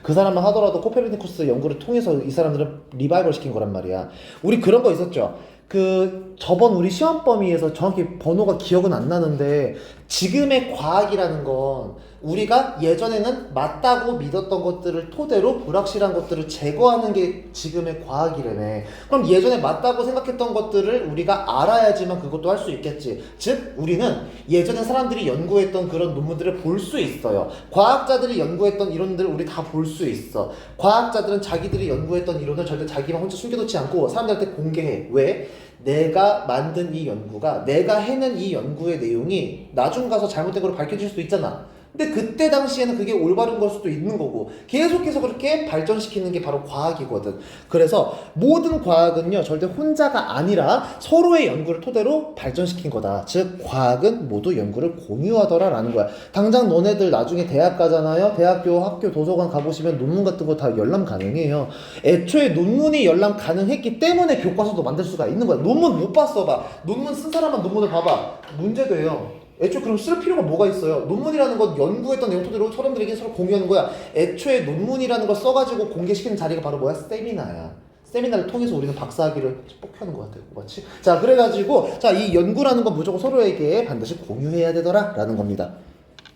그 사람만 하더라도 코페르니쿠스 연구를 통해서 이 사람들은 리바이벌 시킨 거란 말이야. 우리 그런 거 있었죠. 그 저번 우리 시험 범위에서 정확히 번호가 기억은 안 나는데, 지금의 과학이라는 건 우리가 예전에는 맞다고 믿었던 것들을 토대로 불확실한 것들을 제거하는 게 지금의 과학이라네. 그럼 예전에 맞다고 생각했던 것들을 우리가 알아야지만 그것도 할 수 있겠지. 즉 우리는 예전에 사람들이 연구했던 그런 논문들을 볼 수 있어요. 과학자들이 연구했던 이론들을 우리 다 볼 수 있어. 과학자들은 자기들이 연구했던 이론을 절대 자기만 혼자 숨겨놓지 않고 사람들한테 공개해. 왜? 내가 만든 이 연구가, 내가 해낸 이 연구의 내용이 나중 가서 잘못된 걸 밝혀질 수도 있잖아. 근데 그때 당시에는 그게 올바른 걸 수도 있는 거고 계속해서 그렇게 발전시키는 게 바로 과학이거든. 그래서 모든 과학은요 절대 혼자가 아니라 서로의 연구를 토대로 발전시킨 거다. 즉 과학은 모두 연구를 공유하더라 라는 거야. 당장 너네들 나중에 대학 가잖아요. 대학교 학교 도서관 가보시면 논문 같은 거 다 열람 가능해요. 애초에 논문이 열람 가능했기 때문에 교과서도 만들 수가 있는 거야. 논문 못 봤어 봐. 논문 쓴 사람만 논문을 봐봐. 문제돼요. 애초에 그럼 쓸 필요가 뭐가 있어요? 논문이라는 건 연구했던 내용 토대로 사람들에게 서로 공유하는 거야. 애초에 논문이라는 걸 써가지고 공개시키는 자리가 바로 뭐야? 세미나야. 세미나를 통해서 우리는 박사학위를 뽑혀는 것 같아요. 맞지? 자, 그래가지고 자, 이 연구라는 건 무조건 서로에게 반드시 공유해야 되더라 라는 겁니다.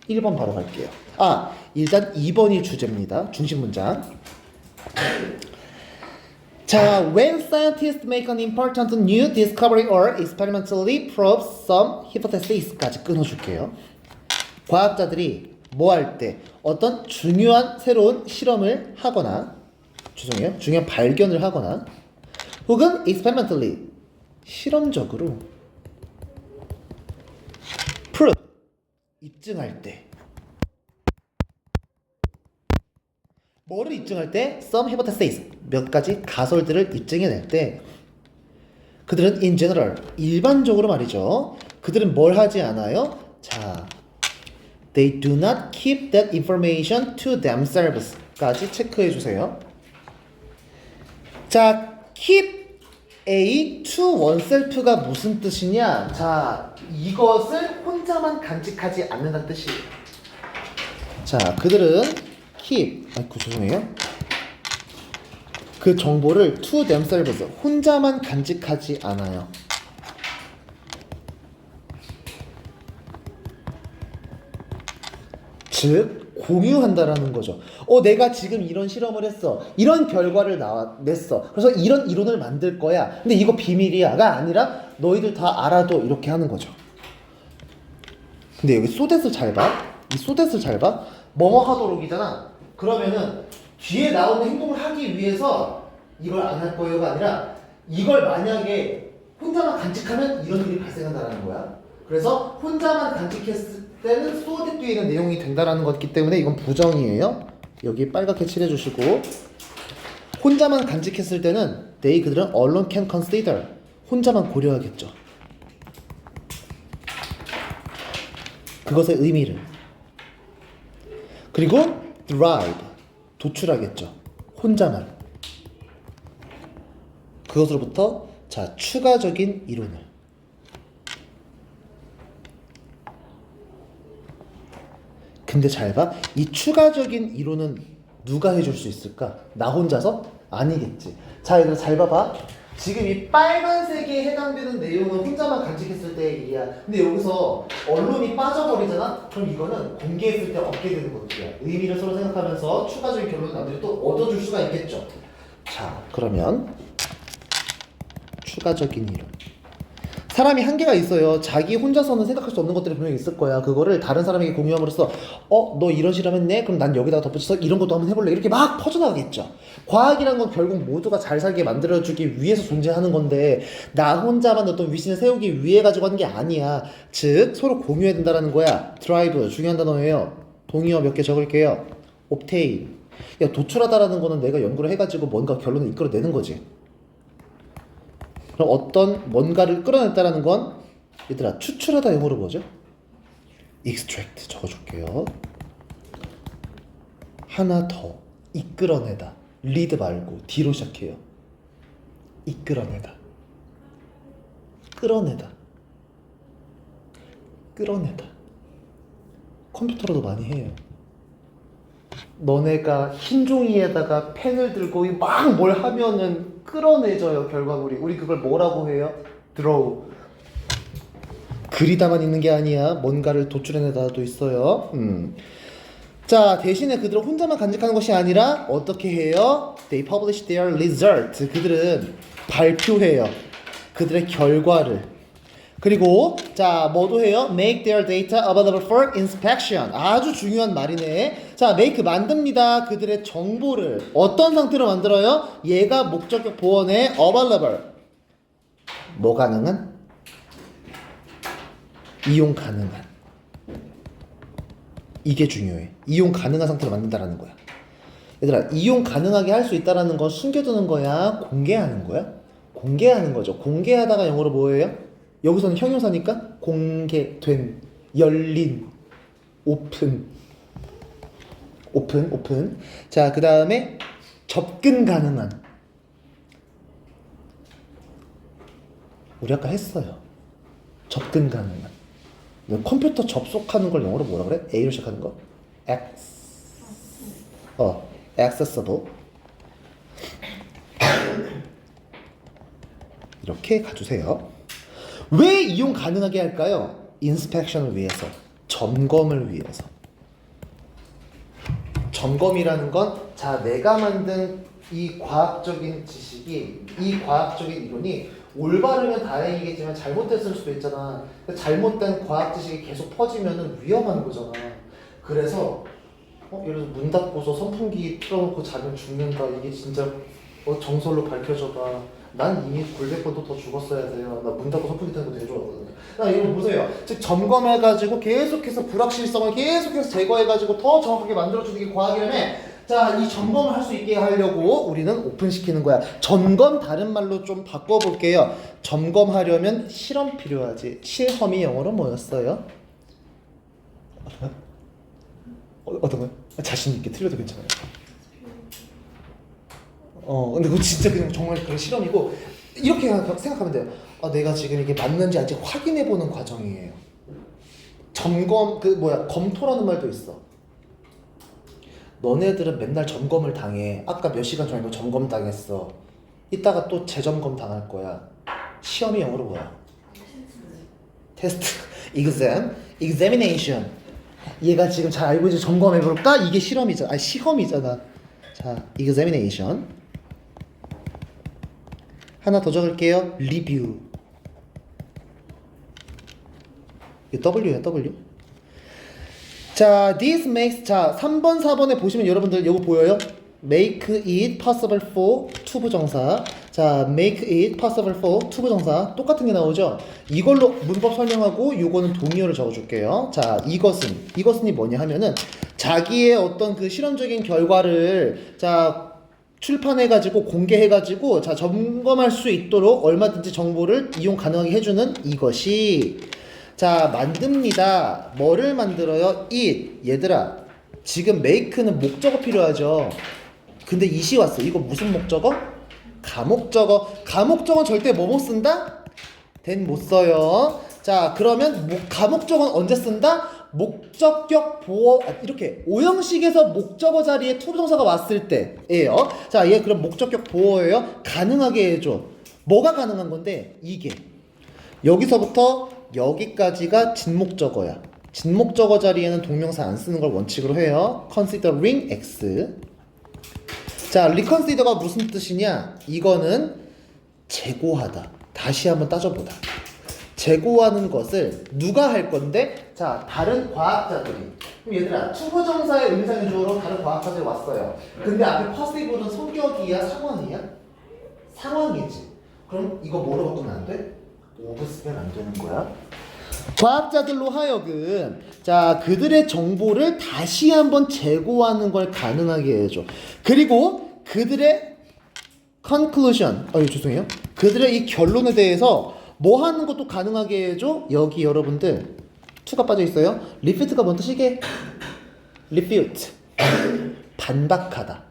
1번 바로 갈게요. 일단 2번이 주제입니다. 중심 문장. 자, when scientists make an important new discovery or experimentally prove some hypothesis까지 끊어줄게요. 과학자들이 뭐 할 때 어떤 중요한 새로운 실험을 하거나 중요한 발견을 하거나 혹은 experimentally 실험적으로 prove 입증할 때 뭐를 입증할 때? Some hypotheses 몇 가지 가설들을 입증해낼 때 그들은 in general 일반적으로 말이죠. 그들은 뭘 하지 않아요? 자, they do not keep that information to themselves 까지 체크해 주세요. 자, keep A to oneself가 무슨 뜻이냐? 자, 이것을 혼자만 간직하지 않는다는 뜻이에요. 자, 그들은 keep, 죄송해요. 그 정보를 to themselves, 혼자만 간직하지 않아요. 즉, 공유한다라는 거죠. 내가 지금 이런 실험을 했어. 이런 결과를 냈어. 그래서 이런 이론을 만들 거야. 근데 이거 비밀이야가 아니라 너희들 다 알아도 이렇게 하는 거죠. 근데 여기 소댓을 잘 봐. 이 소댓을 잘 봐. 뭐뭐 하도록이잖아. 그러면은 뒤에 나오는 행동을 하기 위해서 이걸 안 할 거예요가 아니라 이걸 만약에 혼자만 간직하면 이런 일이 발생한다는 거야. 그래서 혼자만 간직했을 때는 so that 뒤에 있는 내용이 된다라는 거기 때문에 이건 부정이에요. 여기 빨갛게 칠해주시고 혼자만 간직했을 때는 they 그들은 alone can consider 혼자만 고려하겠죠. 그것의 의미를. 그리고 derive 도출하겠죠. 혼자만 그것으로부터 자 추가적인 이론을. 근데 잘 봐. 이 추가적인 이론은 누가 해줄 수 있을까? 나 혼자서? 아니겠지. 자, 얘들아 잘 봐봐. 지금 이 빨간색에 해당되는 내용은 혼자만 간직했을 때의 일이야. 근데 여기서 언론이 빠져버리잖아? 그럼 이거는 공개했을 때 얻게 되는 것들이야. 의미를 서로 생각하면서 추가적인 결론을 남들이 또 얻어줄 수가 있겠죠. 자, 그러면 추가적인 이론. 사람이 한계가 있어요. 자기 혼자서는 생각할 수 없는 것들이 분명히 있을 거야. 그거를 다른 사람에게 공유함으로써 너 이런 실험했네? 그럼 난 여기다가 덧붙여서 이런 것도 한번 해볼래? 이렇게 막 퍼져나가겠죠. 과학이란 건 결국 모두가 잘 살게 만들어주기 위해서 존재하는 건데 나 혼자만 어떤 위신을 세우기 위해 가지고 하는 게 아니야. 즉 서로 공유해야 된다는 거야. 드라이브 중요한 단어예요. 동의어 몇 개 적을게요. obtain. 야, 도출하다라는 거는 내가 연구를 해가지고 뭔가 결론을 이끌어내는 거지. 그럼 어떤 뭔가를 끌어냈다라는 건 얘들아 추출하다 영어로 뭐죠? extract 적어줄게요. 하나 더 이끌어내다. lead 말고 D로 시작해요. 이끌어내다. 끌어내다. 끌어내다. 컴퓨터로도 많이 해요. 너네가 흰 종이에다가 펜을 들고 막 뭘 하면은 끌어내져요 결과물이. 우리 그걸 뭐라고 해요? draw. 그리다만 있는 게 아니야. 뭔가를 도출해내다도 있어요. 자, 대신에 그들은 혼자만 간직하는 것이 아니라 어떻게 해요? They publish their result. 그들은 발표해요. 그들의 결과를. 그리고 자, 뭐도 해요? Make their data available for inspection. 아주 중요한 말이네. 자, make 만듭니다. 그들의 정보를 어떤 상태로 만들어요? 얘가 목적격 보어의 available. 뭐 가능한? 이용 가능한. 이게 중요해. 이용 가능한 상태로 만든다라는 거야. 얘들아, 이용 가능하게 할 수 있다라는 건 숨겨두는 거야? 공개하는 거야? 공개하는 거죠. 공개하다가 영어로 뭐예요? 여기서는 형용사니까 공개된, 열린, 오픈. 오픈. 자, 그 다음에 접근 가능한. 우리 아까 했어요. 접근 가능한. 컴퓨터 접속하는 걸 영어로 뭐라 그래? A로 시작하는 거? accessible. 이렇게 가주세요. 왜 이용 가능하게 할까요? 인스펙션을 위해서, 점검을 위해서. 점검이라는 건, 자, 내가 만든 이 과학적인 지식이, 이 과학적인 이론이 올바르면 다행이겠지만 잘못됐을 수도 있잖아. 잘못된 과학 지식이 계속 퍼지면 위험한 거잖아. 그래서 예를 들어서 문 닫고서 선풍기 틀어놓고 자면 죽는다. 이게 진짜 정설로 밝혀져봐. 난 이미 골백 번도 더 죽었어야 돼요. 나 문 닫고 선풍기 트는 거 되게 좋아하거든요. 나 이거 보세요. 즉 점검해가지고 계속해서 불확실성을 계속해서 제거해가지고 더 정확하게 만들어주는 게 과학이라며. 자, 이 점검을 할 수 있게 하려고 우리는 오픈시키는 거야. 점검 다른 말로 좀 바꿔볼게요. 점검하려면 실험 필요하지. 실험이 영어로 뭐였어요? 어떤 거요? 자신 있게 틀려도 괜찮아요. 근데 그거 진짜 그냥 정말 그런 실험이고 이렇게 생각하면 돼요. 내가 지금 이게 맞는지 아직 확인해보는 과정이에요. 점검, 검토라는 말도 있어. 너네들은 맨날 점검을 당해. 아까 몇 시간 전에 너 점검 당했어. 이따가 또 재점검 당할 거야. 시험이 영어로 뭐야? 테스트, examination. 얘가 지금 잘 알고 있는지 점검해볼까? 이게 실험이잖아. 시험이잖아. 자, examination. 하나 더 적을게요. review. 이게 W야, W. 자, this makes, 자, 3번, 4번에 보시면 여러분들 이거 보여요? make it possible for 투부정사. 자, make it possible for 투부정사. 똑같은 게 나오죠? 이걸로 문법 설명하고 이거는 동의어를 적어줄게요. 자, 이것은이 뭐냐 하면은 자기의 어떤 그 실험적인 결과를 자, 출판해가지고 공개해가지고 자, 점검할 수 있도록 얼마든지 정보를 이용 가능하게 해주는 이것이 자, 만듭니다. 뭐를 만들어요? it. 얘들아, 지금 make는 목적어 필요하죠. 근데 it이 왔어. 이거 무슨 목적어? 가목적어. 가목적어는 절대 뭐뭐 쓴다? then 못 써요. 자, 그러면 가목적어는 언제 쓴다? 목적격 보어, 이렇게 오형식에서 목적어 자리에 투부정사가 왔을 때예요. 자, 얘 그럼 목적격 보어예요. 가능하게 해줘. 뭐가 가능한 건데? 이게 여기서부터 여기까지가 진목적어야. 진목적어 자리에는 동명사 안 쓰는 걸 원칙으로 해요. considering x. 자, reconsider가 무슨 뜻이냐? 이거는 재고하다. 다시 한번 따져보다. 재고하는 것을 누가 할 건데? 자, 다른 과학자들이. 그럼 얘들아, 투부정사의 의미상조로 다른 과학자들이 왔어요. 근데 앞에 passiv는 성격이야, 상황이야? 상황이지. 그럼 이거 뭐로 바꾸면 안 돼? 오브 쓰면 안 되는 거야. 과학자들로 하여금 자, 그들의 정보를 다시 한번 재고하는 걸 가능하게 해줘. 그리고 그들의 conclusion, 죄송해요. 그들의 이 결론에 대해서 뭐 하는 것도 가능하게 해줘. 여기 여러분들 투가 빠져 있어요. refute가 뭔 뜻이게? refute. 반박하다.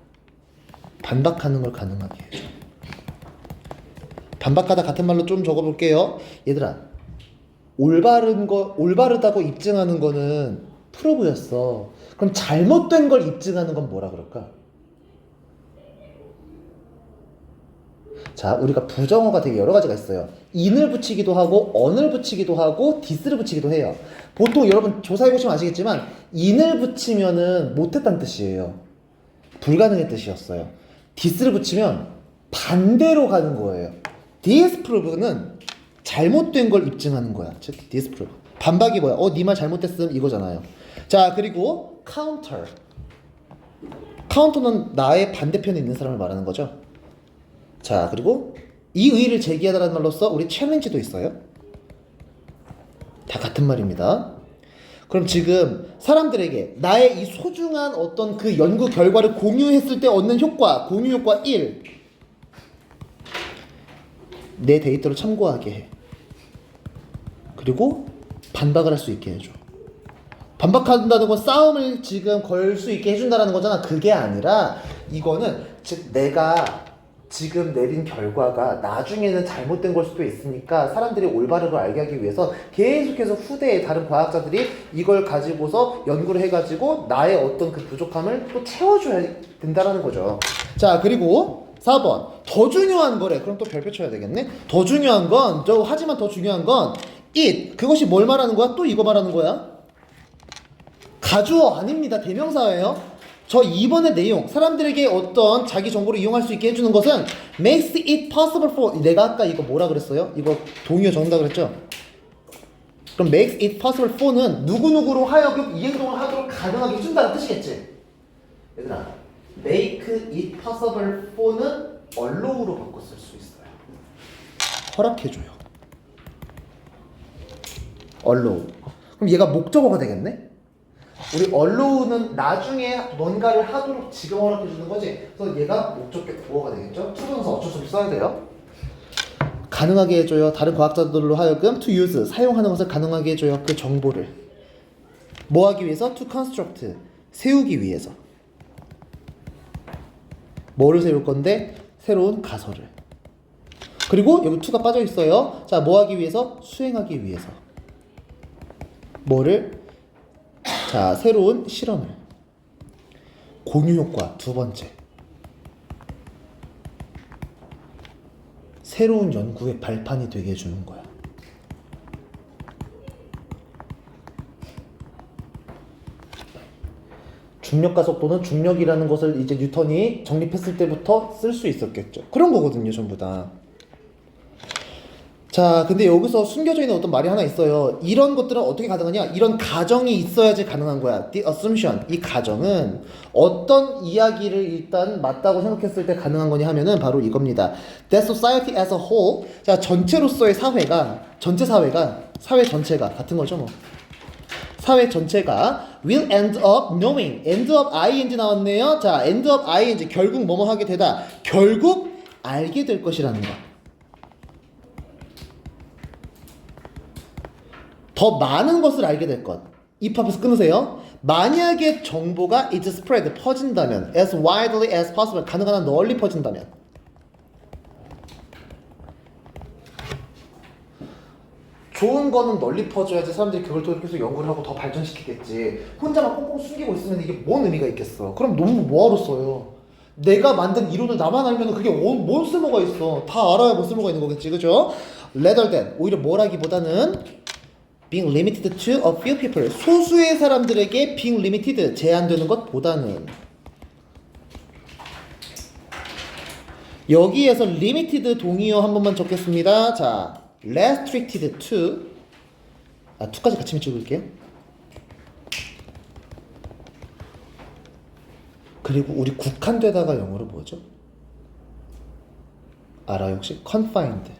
반박하는 걸 가능하게 해줘. 반박하다 같은 말로 좀 적어볼게요. 얘들아, 올바르다고 입증하는 거는 프로브였어. 그럼 잘못된 걸 입증하는 건 뭐라 그럴까? 자, 우리가 부정어가 되게 여러 가지가 있어요. in을 붙이기도 하고 on을 붙이기도 하고 this를 붙이기도 해요. 보통 여러분 조사해보시면 아시겠지만 in을 붙이면은 못했다는 뜻이에요. 불가능의 뜻이었어요. this를 붙이면 반대로 가는 거예요. disprove는 잘못된 걸 입증하는 거야. 즉 disprove. 반박이 뭐야? 네 말 잘못됐음 이거잖아요. 자, 그리고 counter. counter는 나의 반대편에 있는 사람을 말하는 거죠. 자, 그리고 이 의의를 제기하다라는 말로써 우리 challenge도 있어요. 다 같은 말입니다. 그럼 지금 사람들에게 나의 이 소중한 어떤 그 연구 결과를 공유했을 때 얻는 효과, 공유 효과 1. 내 데이터를 참고하게 해. 그리고 반박을 할 수 있게 해줘. 반박한다는 건 싸움을 지금 걸 수 있게 해준다는 거잖아. 그게 아니라 이거는 즉 내가 지금 내린 결과가 나중에는 잘못된 걸 수도 있으니까 사람들이 올바른 걸 알게 하기 위해서 계속해서 후대에 다른 과학자들이 이걸 가지고서 연구를 해가지고 나의 어떤 그 부족함을 또 채워줘야 된다는 거죠. 자, 그리고 4번 더 중요한 거래. 그럼 또 별표 쳐야 되겠네. 더 중요한 건 하지만 더 중요한 건 it. 그것이 뭘 말하는 거야? 또 이거 말하는 거야? 가주어 아닙니다. 대명사예요. 저 2번의 내용, 사람들에게 어떤 자기 정보를 이용할 수 있게 해주는 것은 makes it possible for. 내가 아까 이거 뭐라 그랬어요? 이거 동의어 적는다 그랬죠? 그럼 makes it possible for는 누구누구로 하여금 이 행동을 하도록 가능하게 해준다는 뜻이겠지? 얘들아, make it possible for는 allow로 바꿔 쓸 수 있어요. 허락해줘요. allow. 그럼 얘가 목적어가 되겠네? 우리 allow는 나중에 뭔가를 하도록 지금 허락해주는 거지. 그래서 얘가 목적격 보어가 되겠죠? 투부정사 어쩔 수 없이 써야 돼요. 가능하게 해줘요. 다른 과학자들로 하여금 to use, 사용하는 것을 가능하게 해줘요. 그 정보를 뭐 하기 위해서? to construct, 세우기 위해서. 뭐를 세울 건데? 새로운 가설을. 그리고 여기 to가 빠져 있어요. 자, 뭐 하기 위해서? 수행하기 위해서. 뭐를? 자, 새로운 실험을. 공유 효과 두 번째. 새로운 연구의 발판이 되게 해주는 거야. 중력과 속도는 중력이라는 것을 이제 뉴턴이 정립했을 때부터 쓸 수 있었겠죠. 그런 거거든요, 전부 다. 자, 근데 여기서 숨겨져 있는 어떤 말이 하나 있어요. 이런 것들은 어떻게 가능하냐? 이런 가정이 있어야지 가능한 거야. The assumption. 이 가정은 어떤 이야기를 일단 맞다고 생각했을 때 가능한 거냐 하면은 바로 이겁니다. That society as a whole. 자, 전체로서의 사회가, 전체 사회가, 사회 전체가 같은 거죠, 뭐. 사회 전체가 will end up knowing. end up ing 나왔네요. 자, end up ing. 결국 뭐뭐 하게 되다. 결국 알게 될 것이라는 거. 더 많은 것을 알게 될 것. if 앞에서 끊으세요. 만약에 정보가 is spread, 퍼진다면 as widely as possible, 가능한 한 널리 퍼진다면. 좋은 거는 널리 퍼져야지 사람들이 그걸 또 계속 연구를 하고 더 발전시키겠지. 혼자만 꽁꽁 숨기고 있으면 이게 뭔 의미가 있겠어. 그럼 너무 뭐하러 써요. 내가 만든 이론을 나만 알면 그게 뭔 쓸모가 있어. 다 알아야 뭐 쓸모가 있는 거겠지, 그죠? rather than, 오히려 뭐라기보다는 being limited to a few people, 소수의 사람들에게 being limited, 제한되는 것보다는. 여기에서 limited 동의어 한 번만 적겠습니다. 자, restricted to, to까지 같이 찍을게요. 그리고 우리 국한되다가 영어로 뭐죠? 알아요 혹시? confined.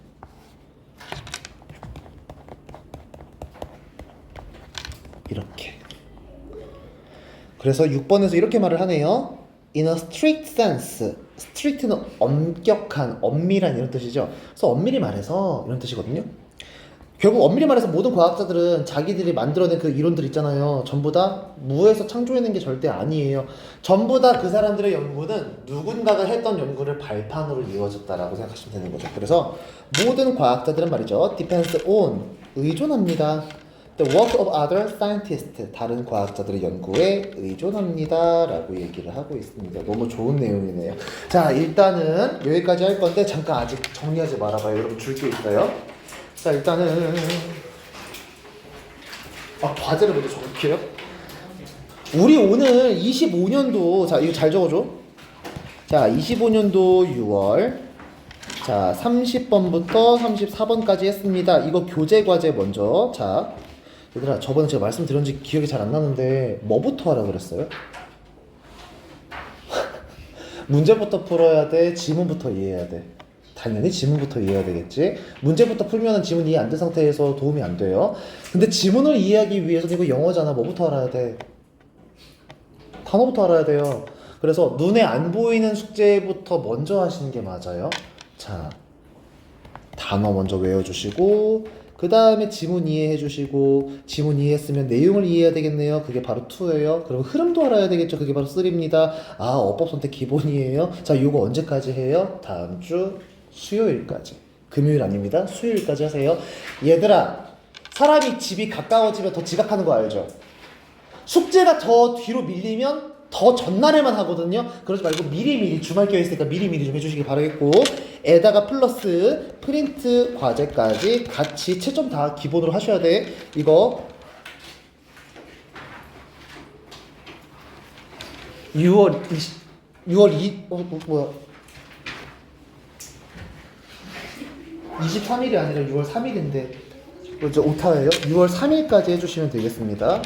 이렇게. 그래서 6번에서 이렇게 말을 하네요. In a strict sense. strict는 엄격한, 엄밀한 이런 뜻이죠. 그래서 엄밀히 말해서 이런 뜻이거든요. 결국 엄밀히 말해서 모든 과학자들은 자기들이 만들어낸 그 이론들 있잖아요. 전부 다 무에서 창조해낸 게 절대 아니에요. 전부 다 그 사람들의 연구는 누군가가 했던 연구를 발판으로 이루어졌다라고 생각하시면 되는 거죠. 그래서 모든 과학자들은 말이죠. depends on, 의존합니다. The work of other scientists, 다른 과학자들의 연구에 의존합니다 라고 얘기를 하고 있습니다. 너무 좋은 내용이네요. 자, 일단은 여기까지 할 건데 잠깐 아직 정리하지 말아봐요. 여러분 줄 게 있어요. 자, 일단은 과제를 먼저 적을게요. 우리 오늘 25년도, 자, 이거 잘 적어줘. 자, 25년도 6월, 자, 30번부터 34번까지 했습니다. 이거 교재 과제 먼저. 자, 얘들아, 저번에 제가 말씀드렸는지 기억이 잘 안 나는데 뭐부터 하라 그랬어요? 문제부터 풀어야 돼? 지문부터 이해해야 돼? 당연히 지문부터 이해해야 되겠지? 문제부터 풀면은 지문 이해 안 된 상태에서 도움이 안 돼요. 근데 지문을 이해하기 위해서는 이거 영어잖아. 뭐부터 알아야 돼? 단어부터 알아야 돼요. 그래서 눈에 안 보이는 숙제부터 먼저 하시는 게 맞아요. 자, 단어 먼저 외워주시고 그 다음에 지문 이해해 주시고 지문 이해했으면 내용을 이해해야 되겠네요. 그게 바로 2예요. 그럼 흐름도 알아야 되겠죠. 그게 바로 3입니다. 아, 어법 선택 기본이에요. 자, 요거 언제까지 해요? 다음 주 수요일까지. 금요일 아닙니다. 수요일까지 하세요. 얘들아, 사람이 집이 가까워지면 더 지각하는 거 알죠? 숙제가 더 뒤로 밀리면 더 전날에만 하거든요. 그러지 말고 미리미리 주말 껴있으니까 미리미리 좀 해주시기 바라겠고, 에다가 플러스 프린트 과제까지 같이 채점 다 기본으로 하셔야 돼. 이거 6월 23일이 아니라 6월 3일인데 그죠? 오타예요? 6월 3일까지 해주시면 되겠습니다.